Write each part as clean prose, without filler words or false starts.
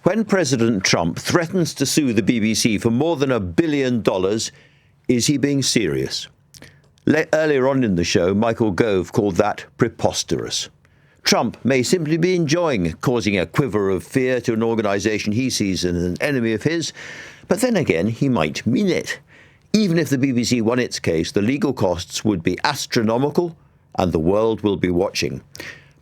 When President Trump threatens to sue the BBC for more than $1 billion, is he being serious? Earlier on in the show, Michael Gove called that preposterous. Trump may simply be enjoying causing a quiver of fear to an organisation he sees as an enemy of his, but then again, he might mean it. Even if the BBC won its case, the legal costs would be astronomical, and the world will be watching.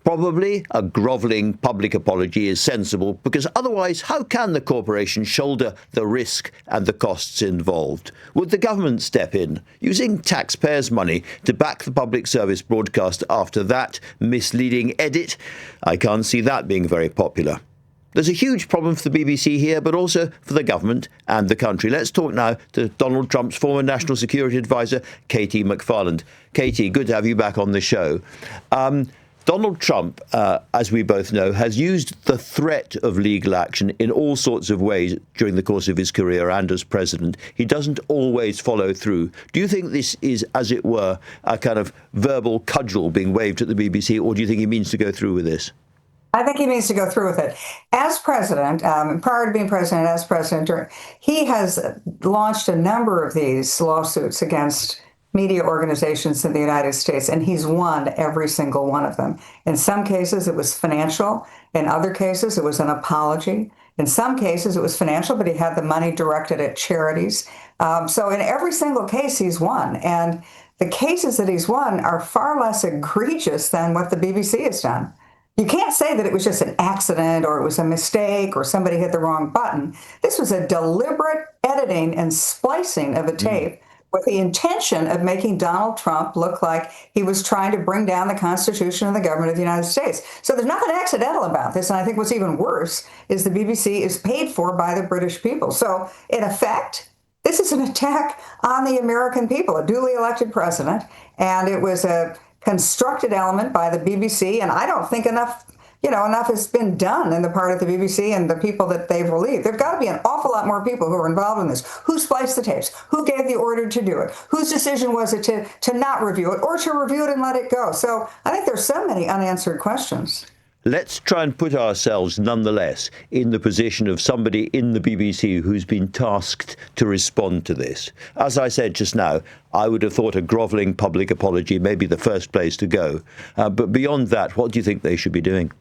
Probably a grovelling public apology is sensible, because otherwise how can the corporation shoulder the risk and the costs involved? Would the government step in, using taxpayers' money to back the public service broadcast after that misleading edit? I can't see that being very popular. There's a huge problem for the BBC here, but also for the government and the country. Let's talk now to Donald Trump's former National Security Advisor, KT MacFarland. KT, good to have you back on the show. Donald Trump, as we both know, has used the threat of legal action in all sorts of ways during the course of his career and as president. He doesn't always follow through. Do you think this is, as it were, a kind of verbal cudgel being waved at the BBC, or do you think he means to go through with this? I think he needs to go through with it. As president, prior to being president, as president, he has launched a number of these lawsuits against media organizations in the United States, and he's won every single one of them. In some cases, it was financial. In other cases, it was an apology. In some cases, it was financial, but he had the money directed at charities. So in every single case, he's won. And the cases that he's won are far less egregious than what the BBC has done. You can't say that it was just an accident or it was a mistake or somebody hit the wrong button. This was a deliberate editing and splicing of a tape with the intention of making Donald Trump look like he was trying to bring down the Constitution and the government of the United States. So there's nothing accidental about this. And I think what's even worse is the BBC is paid for by the British people. So in effect, this is an attack on the American people, a duly elected president. And it was a constructed element by the BBC. And I don't think enough has been done in the part of the BBC and the people that they've relieved. There've got to be an awful lot more people who are involved in this. Who spliced the tapes? Who gave the order to do it? Whose decision was it to not review it or to review it and let it go? So I think there's so many unanswered questions. Let's try and put ourselves, nonetheless, in the position of somebody in the BBC who's been tasked to respond to this. As I said just now, I would have thought a grovelling public apology may be the first place to go. But beyond that, what do you think they should be doing?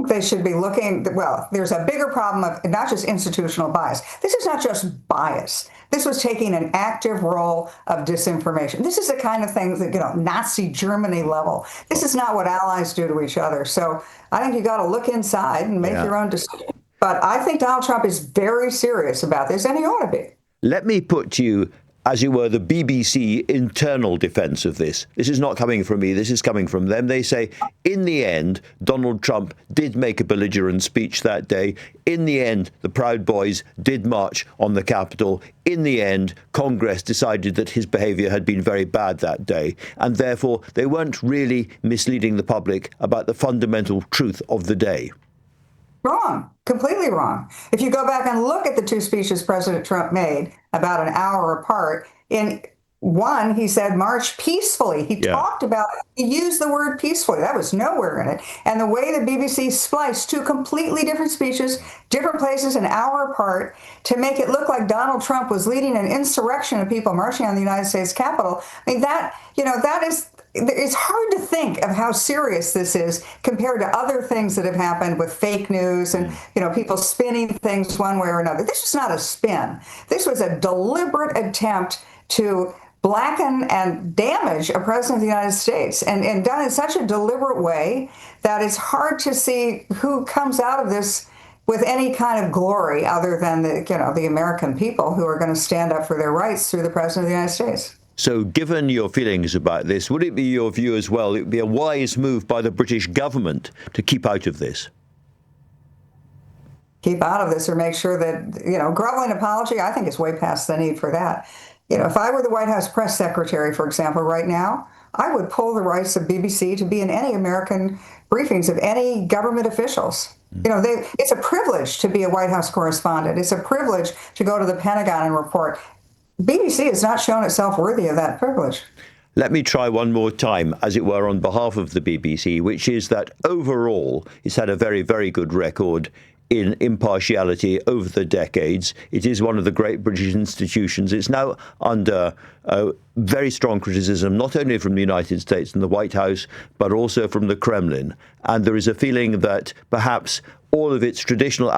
They should be looking, well, there's a bigger problem of not just institutional bias. This is not just bias. This was taking an active role of disinformation. This is the kind of thing that, Nazi Germany level. This is not what allies do to each other. So I think you got to look inside and make your own decision. But I think Donald Trump is very serious about this, and he ought to be. Let me put to you, as it were, the BBC internal defense of this. This is not coming from me, this is coming from them. They say, in the end, Donald Trump did make a belligerent speech that day. In the end, the Proud Boys did march on the Capitol. In the end, Congress decided that his behaviour had been very bad that day, and therefore they weren't really misleading the public about the fundamental truth of the day. Wrong. Completely wrong. If you go back and look at the two speeches President Trump made about an hour apart, in one, he said, march peacefully. He used the word peacefully. That was nowhere in it. And the way the BBC spliced two completely different speeches, different places, an hour apart, to make it look like Donald Trump was leading an insurrection of people marching on the United States Capitol. I mean, it's hard to think of how serious this is compared to other things that have happened with fake news and, people spinning things one way or another. This was not a spin. This was a deliberate attempt to blacken and damage a president of the United States, and done in such a deliberate way that it's hard to see who comes out of this with any kind of glory other than the American people who are going to stand up for their rights through the president of the United States. So given your feelings about this, would it be your view as well, it would be a wise move by the British government to keep out of this? Keep out of this, or make sure that, groveling apology, I think is way past the need for that. If I were the White House press secretary, for example, right now, I would pull the rights of BBC to be in any American briefings of any government officials. It's a privilege to be a White House correspondent. It's a privilege to go to the Pentagon and report. BBC has not shown itself worthy of that privilege. Let me try one more time, as it were, on behalf of the BBC, which is that overall it's had a very, very good record in impartiality over the decades. It is one of the great British institutions. It's now under very strong criticism, not only from the United States and the White House, but also from the Kremlin. And there is a feeling that perhaps all of its traditional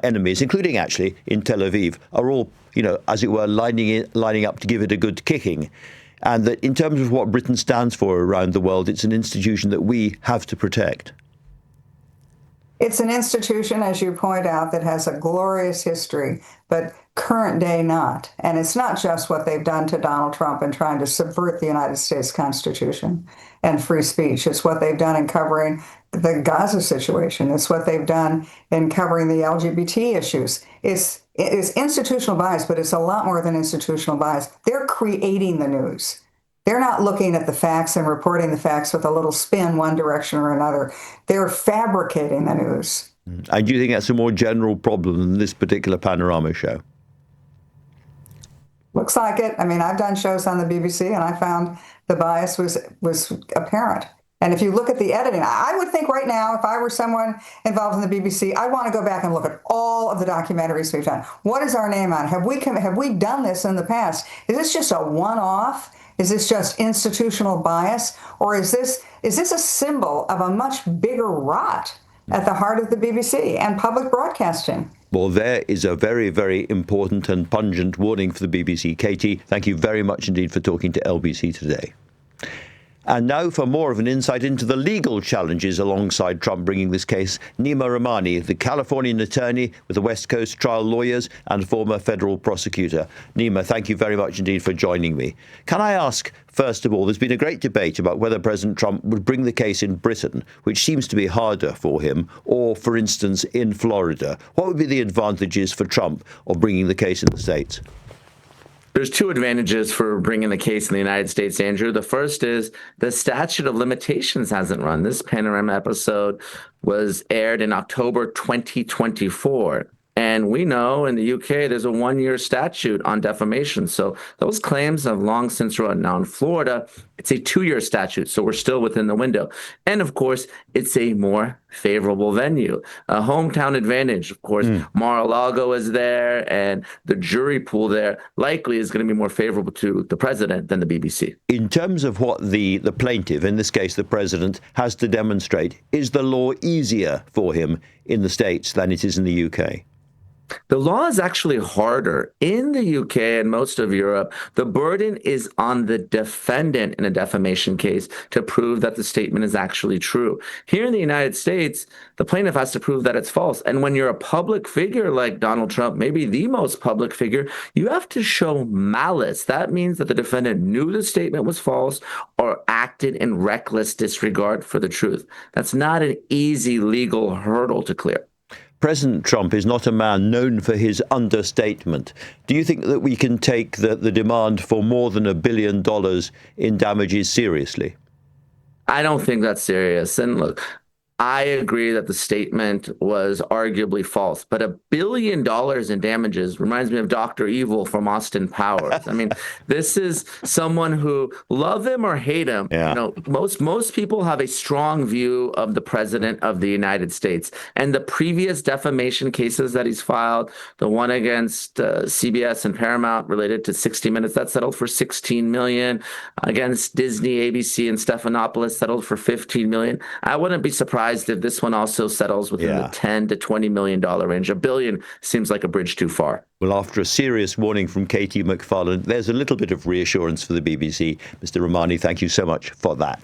enemies, including actually in Tel Aviv, are all, as it were, lining up to give it a good kicking. And that in terms of what Britain stands for around the world, it's an institution that we have to protect. It's an institution, as you point out, that has a glorious history, but current day not. And it's not just what they've done to Donald Trump in trying to subvert the United States Constitution and free speech. It's what they've done in covering the Gaza situation. It's what they've done in covering the LGBT issues. It's institutional bias, but it's a lot more than institutional bias. They're creating the news. They're not looking at the facts and reporting the facts with a little spin one direction or another. They're fabricating the news. And do you think that's a more general problem than this particular Panorama show? Looks like it. I mean, I've done shows on the BBC, and I found the bias was apparent. And if you look at the editing, I would think right now, if I were someone involved in the BBC, I'd want to go back and look at all of the documentaries we've done. What is our name on? Have we done this in the past? Is this just a one-off? Is this just institutional bias? Or is this a symbol of a much bigger rot at the heart of the BBC and public broadcasting? Well, there is a very, very important and pungent warning for the BBC. KT, thank you very much indeed for talking to LBC today. And now for more of an insight into the legal challenges alongside Trump bringing this case, Neama Rahmani, the Californian attorney with the West Coast Trial Lawyers and former federal prosecutor. Neama, thank you very much indeed for joining me. Can I ask, first of all, there's been a great debate about whether President Trump would bring the case in Britain, which seems to be harder for him, or, for instance, in Florida. What would be the advantages for Trump of bringing the case in the States? There's two advantages for bringing the case in the United States, Andrew. The first is the statute of limitations hasn't run. This Panorama episode was aired in October 2024. And we know in the UK there's a 1-year statute on defamation. So those claims have long since run. Now in Florida, it's a 2-year statute. So we're still within the window. And of course, it's a more favorable venue, a hometown advantage. Of course, Mar-a-Lago is there, and the jury pool there likely is going to be more favorable to the president than the BBC. In terms of what the plaintiff, in this case the president, has to demonstrate, is the law easier for him in the States than it is in the UK? The law is actually harder. In the UK and most of Europe, the burden is on the defendant in a defamation case to prove that the statement is actually true. Here in the United States, the plaintiff has to prove that it's false. And when you're a public figure like Donald Trump, maybe the most public figure, you have to show malice. That means that the defendant knew the statement was false or acted in reckless disregard for the truth. That's not an easy legal hurdle to clear. President Trump is not a man known for his understatement. Do you think that we can take the demand for more than $1 billion in damages seriously? I don't think that's serious. And look, I agree that the statement was arguably false, but $1 billion in damages reminds me of Dr. Evil from Austin Powers. I mean, this is someone who, love him or hate him, most people have a strong view of the president of the United States. And the previous defamation cases that he's filed, the one against CBS and Paramount related to 60 Minutes, that settled for $16 million. Against Disney, ABC, and Stephanopoulos settled for $15 million. I wouldn't be surprised if this one also settles within the $10 to $20 million range. $1 billion seems like a bridge too far. Well, after a serious warning from KT MacFarland, there's a little bit of reassurance for the BBC. Mr. Rahmani, thank you so much for that.